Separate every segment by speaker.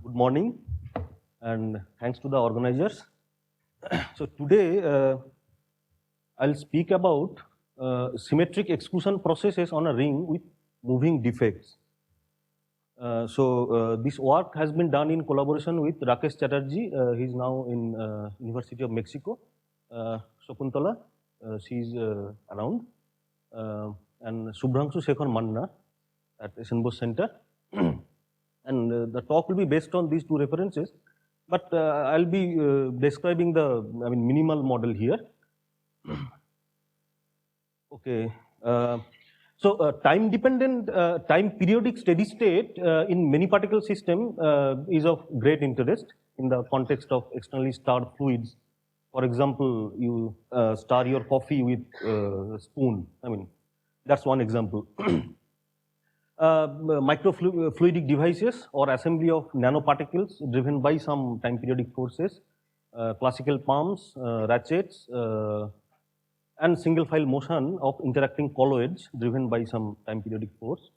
Speaker 1: Good morning and thanks to the organizers. So today I'll speak about symmetric exclusion processes on a ring with moving defects. This work has been done in collaboration with Rakes Chatterjee. He is now in University of Mexico. Sakuntala, she is around, and Subhrangshu Shekhar Manna at Esenbos Center. And the talk will be based on these two references, but I'll be describing the minimal model here. Okay. Time dependent, time periodic steady state in many particle system is of great interest in the context of externally starred fluids. For example, you stir your coffee with a spoon. That's one example. Microfluidic devices or assembly of nanoparticles driven by some time periodic forces, classical pumps, ratchets, and single file motion of interacting colloids driven by some time periodic force.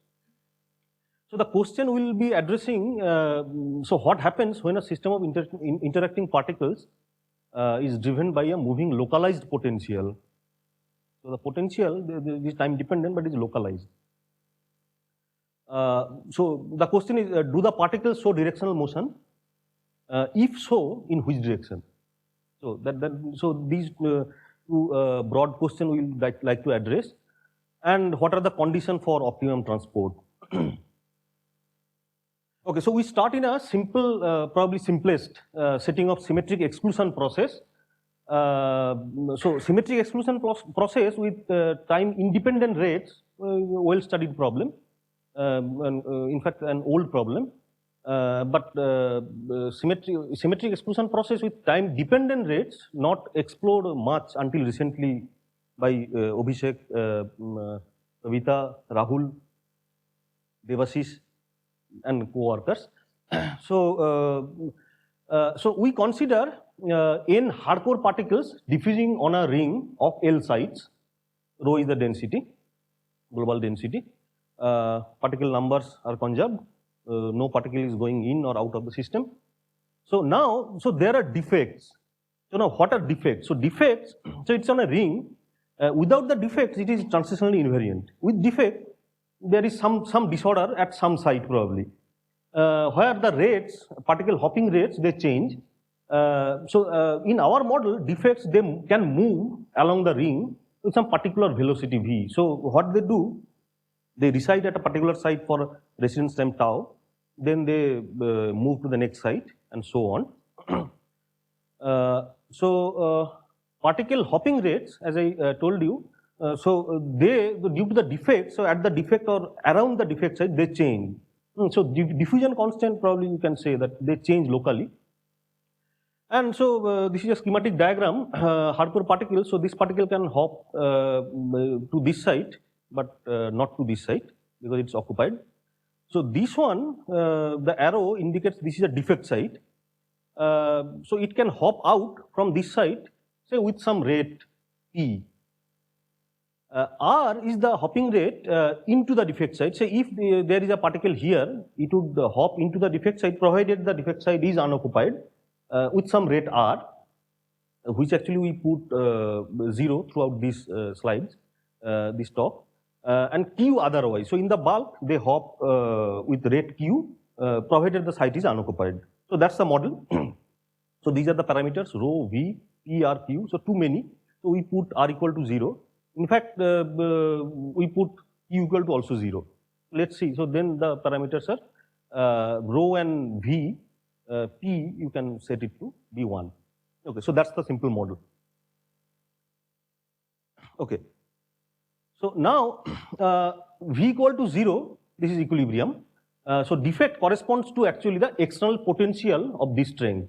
Speaker 1: So the question will be addressing, so what happens when a system of interacting particles is driven by a moving localized potential. So the potential is time dependent but is localized. So the question is, do the particles show directional motion? If so, in which direction? So these two broad questions we would like to address. And what are the conditions for optimum transport? Okay, so we start in a simple, probably simplest setting of symmetric exclusion process. So symmetric exclusion process with time independent rates, well studied problem. In fact, an old problem, but symmetric exclusion process with time dependent rates not explored much until recently by Abhishek, Kavita, Rahul, Devashish and co-workers. So we consider n hardcore particles diffusing on a ring of L sides. Rho is the density, global density. Particle numbers are conserved, no particle is going in or out of the system. So now, there are defects. So now what are defects? So defects, so it's on a ring. Without the defects, it is transitionally invariant. With defect, there is some disorder at some site probably. Where the rates, particle hopping rates, they change. In our model, defects, they can move along the ring with some particular velocity v. So what they do, they reside at a particular site for residence time tau, then they move to the next site and so on. Particle hopping rates, as I told you, they, due to the defect, so at the defect or around the defect site, they change. So diffusion constant, probably you can say that they change locally. And so this is a schematic diagram, hardcore particle. So this particle can hop to this site, but not to this site because it's occupied. So this one, the arrow indicates this is a defect site. So it can hop out from this site, say with some rate p. R is the hopping rate into the defect site. Say if there is a particle here, it would hop into the defect site provided the defect site is unoccupied with some rate r, which actually we put 0 throughout these slides, this talk. And q otherwise. So in the bulk, they hop with rate q, provided the site is unoccupied. So that's the model. So these are the parameters rho, v, p, r, q. So too many. So we put r equal to 0. In fact, we put q equal to also 0. Let's see. So then the parameters are rho and v, p you can set it to be 1. Okay. So that's the simple model. Okay. So now, V equal to 0, this is equilibrium. So defect corresponds to actually the external potential of this strength.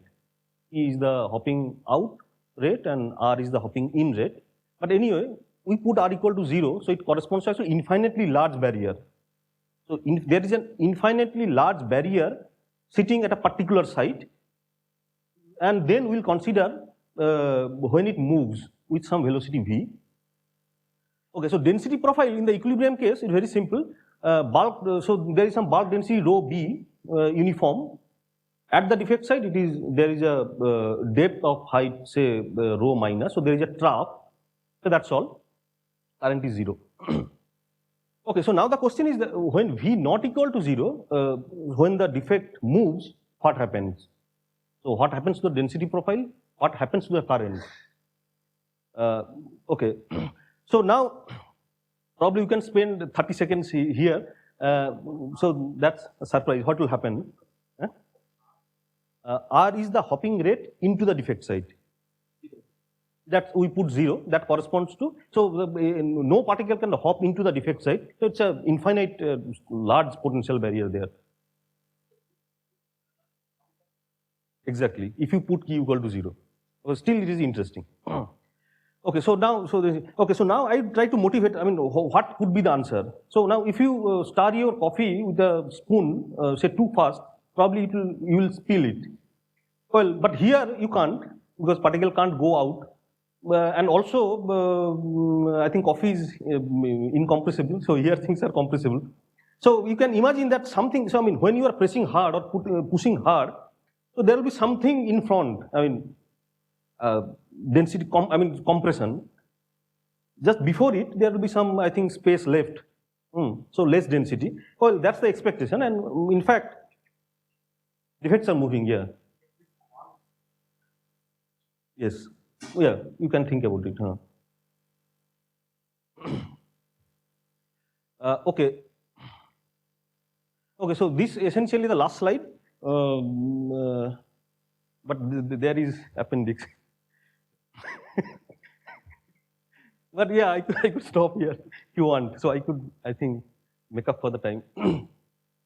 Speaker 1: E is the hopping out rate and R is the hopping in rate. But anyway, we put R equal to 0, so it corresponds to actually infinitely large barrier. So there is an infinitely large barrier sitting at a particular site, and then we'll consider when it moves with some velocity V. Okay, so density profile in the equilibrium case is very simple. So there is some bulk density rho b uniform, At the defect side, there is a depth of height, say rho minus. So there is a trough. So that's all. Current is 0. Okay. So now the question is that when V not equal to 0, when the defect moves, what happens? So what happens to the density profile? What happens to the current? Okay. So now probably you can spend 30 seconds here. So that's a surprise. What will happen? R is the hopping rate into the defect site. That we put 0. That corresponds to, so no particle can hop into the defect site. So it's a infinite large potential barrier there. Exactly. If you put Q equal to 0, so still it is interesting. Okay, so now, so now I try to motivate. I mean, what could be the answer? So now, if you stir your coffee with a spoon, say too fast, probably you will spill it. Well, but here you can't, because particle can't go out, and also I think coffee is incompressible. So here things are compressible. So you can imagine that something. So I mean, when you are pressing hard or pushing hard, so there will be something in front. I mean. Density, compression. Just before it, there will be some, I think, space left. So less density. Well, that's the expectation, and in fact, defects are moving here. Yes, yeah, you can think about it. Okay. Okay, so this essentially the last slide, but there is appendix. But yeah, I could stop here if you want. So I could, I think, make up for the time.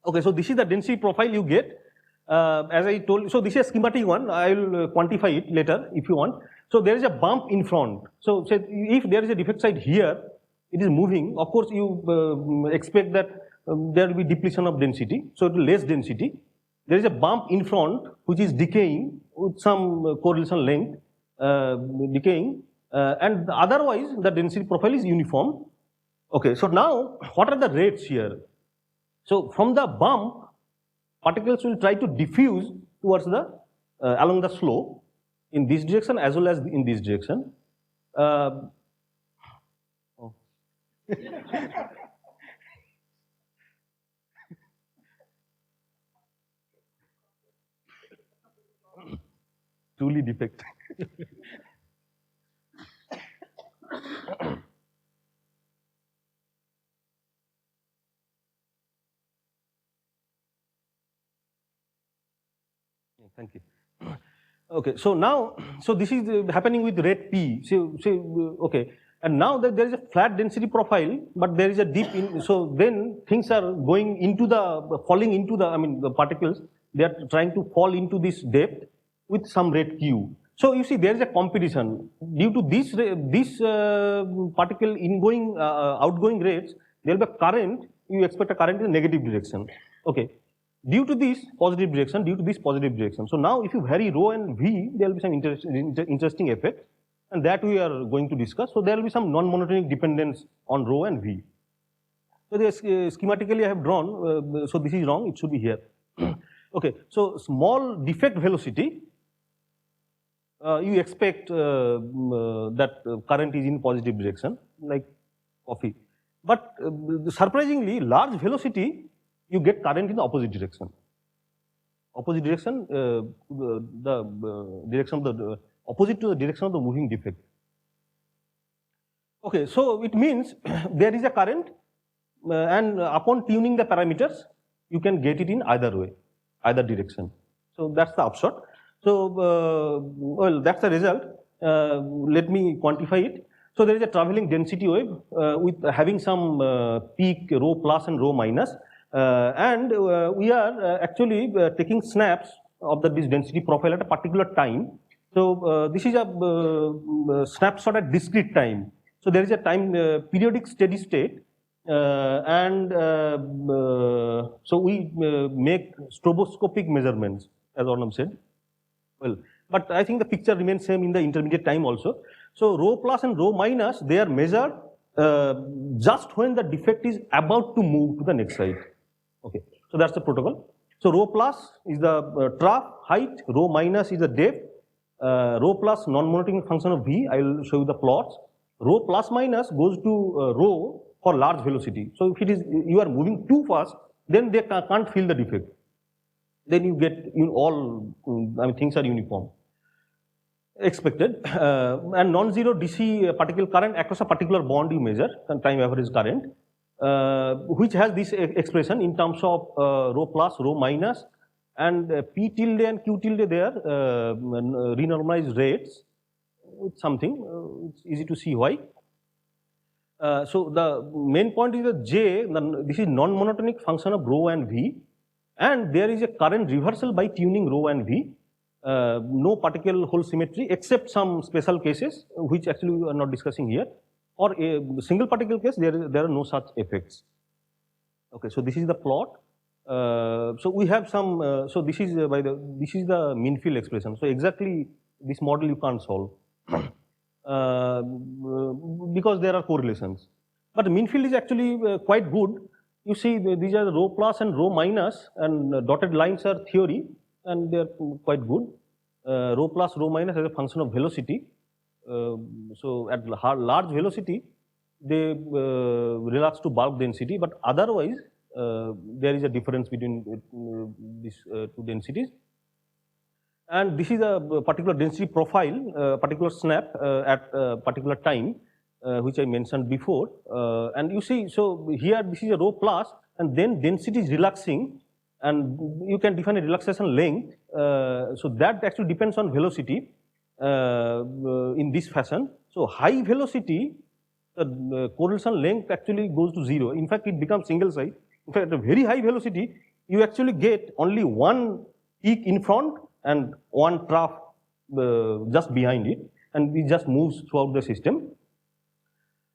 Speaker 1: Okay, so this is the density profile you get. As I told you, so this is a schematic one. I will quantify it later if you want. So there is a bump in front. So say if there is a defect side here, it is moving. Of course, you expect that there will be depletion of density. So it will less density. There is a bump in front which is decaying with some correlation length, decaying. And otherwise, the density profile is uniform. Okay, so now what are the rates here? So from the bump, particles will try to diffuse towards the along the slope in this direction as well as in this direction. Truly defect. Thank you. Okay, so now, so this is happening with rate P. So okay, and now that there is a flat density profile, but there is a dip in. So then things are going into the falling into the. I mean, the particles they are trying to fall into this depth with some rate Q. So you see, there is a competition due to this particle ingoing outgoing rates. There will be a current. You expect a current in a negative direction. Okay. Due to this positive direction, due to this positive direction. So now if you vary rho and V, there will be some interesting effect, and that we are going to discuss. So there will be some non-monotonic dependence on rho and V. So this, schematically I have drawn, so this is wrong, it should be here. Okay, so small defect velocity, you expect that current is in positive direction, like coffee. But surprisingly, large velocity, you get current in the opposite direction. Opposite direction, the direction of the opposite to the direction of the moving defect. Okay, so it means there is a current, and upon tuning the parameters, you can get it in either way, either direction. So that's the upshot. So well, that's the result. Let me quantify it. So there is a traveling density wave with having some peak rho plus and rho minus. And we are actually taking snaps of this density profile at a particular time. So this is a snapshot at discrete time. So there is a time periodic steady state, and so we make stroboscopic measurements, as Arnab said. Well, but I think the picture remains same in the intermediate time also. So rho plus and rho minus, they are measured just when the defect is about to move to the next side. Okay, so that's the protocol. So rho plus is the trough height, rho minus is the depth, rho plus non-monotonic function of v. I will show you the plots. Rho plus minus goes to rho for large velocity. So if it is you are moving too fast, then they can't feel the defect. Then you get all things are uniform. Expected and non-zero DC particle current across a particular bond you measure, time average current, which has this expression in terms of rho plus, rho minus, and p tilde and q tilde there renormalized rates with something. It's easy to see why. So the main point is that J, this is non-monotonic function of rho and V, and there is a current reversal by tuning rho and V. No particle hole symmetry except some special cases which actually we are not discussing here. Or a single particle case, there are no such effects. Okay, so this is the plot. So we have some. So this is this is the mean field expression. So exactly this model you can't solve because there are correlations. But the mean field is actually quite good. You see, these are rho plus and rho minus, and dotted lines are theory, and they are quite good. Rho plus, rho minus as a function of velocity. So at large velocity, they relax to bulk density, but otherwise there is a difference between these two densities. And this is a particular density profile, particular snap at a particular time, which I mentioned before. And you see, so here this is a rho plus, and then density is relaxing, and you can define a relaxation length. So that actually depends on velocity in this fashion. So high velocity, the correlation length actually goes to 0. In fact, it becomes single side. In fact, at a very high velocity, you actually get only one peak in front and one trough just behind it, and it just moves throughout the system.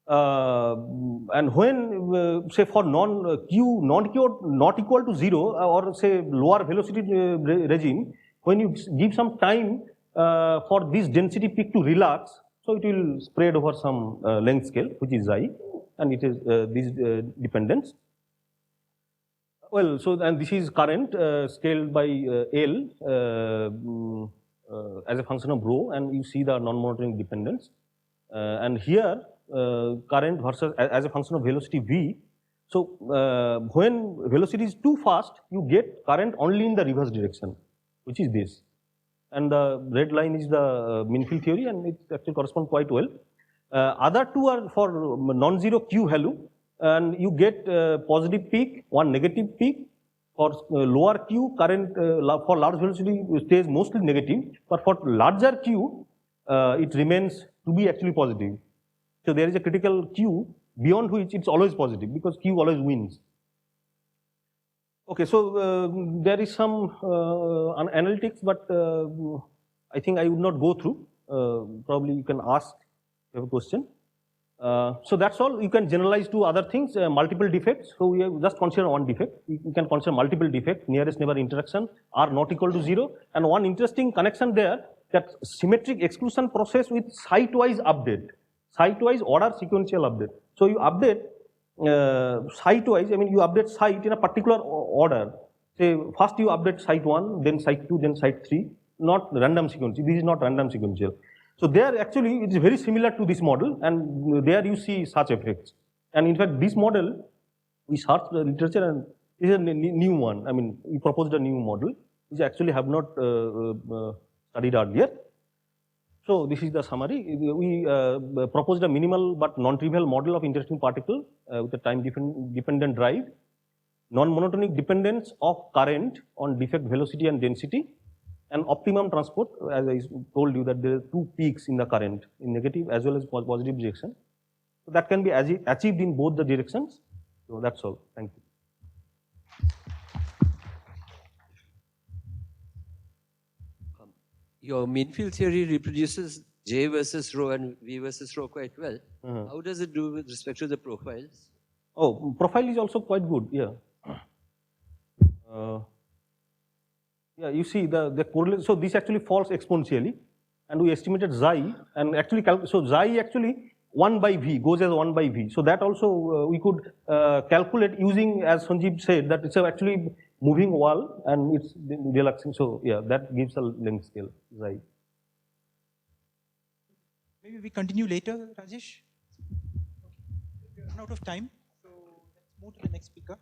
Speaker 1: And when say for Q not equal to 0, or say lower velocity regime, when you give some time for this density peak to relax, so it will spread over some length scale, which is I, and it is these dependence. Well, so and this is current scaled by L as a function of rho, and you see the non-monotonic dependence. And here current versus as a function of velocity V. So when velocity is too fast, you get current only in the reverse direction, which is this. And the red line is the mean field theory, and it actually corresponds quite well. Other two are for non-zero Q halo, and you get positive peak, one negative peak. For lower Q, current for large velocity stays mostly negative, but for larger Q, it remains to be actually positive. So there is a critical Q beyond which it's always positive, because Q always wins. Okay, so there is some analytics, but I think I would not go through. Probably you can ask if you have a question. So that's all. You can generalize to other things, multiple defects. So we have just consider one defect. You can consider multiple defects, nearest neighbor interaction are not equal to 0. And one interesting connection there, that symmetric exclusion process with site-wise update, site-wise order sequential update. So you update site-wise, I mean you update site in a particular order. Say first you update site 1, then site 2, then site 3, not random sequential. This is not random sequential. So there actually it is very similar to this model, and there you see such effects. And in fact this model, we searched the literature, and this is a new one. I mean we proposed a new model which actually have not studied earlier. So this is the summary. We proposed a minimal but non-trivial model of interesting particle with a time dependent drive, non-monotonic dependence of current on defect velocity and density, and optimum transport. As I told you that there are two peaks in the current, in negative as well as positive direction. So that can be achieved in both the directions. So that's all. Thank you.
Speaker 2: Your mean field theory reproduces J versus rho and V versus rho quite well. How does it do with respect to the profiles?
Speaker 1: Oh, profile is also quite good, yeah. Yeah, you see the correlation. So this actually falls exponentially, and we estimated xi, and actually so xi actually 1 by V goes as 1 by V. So that also we could calculate using, as Sanjeev said, that it's actually moving wall and it's relaxing. So yeah, that gives a length scale, right?
Speaker 3: Maybe we continue later, Rajesh. Okay. We're out of time, so let's move to the next speaker.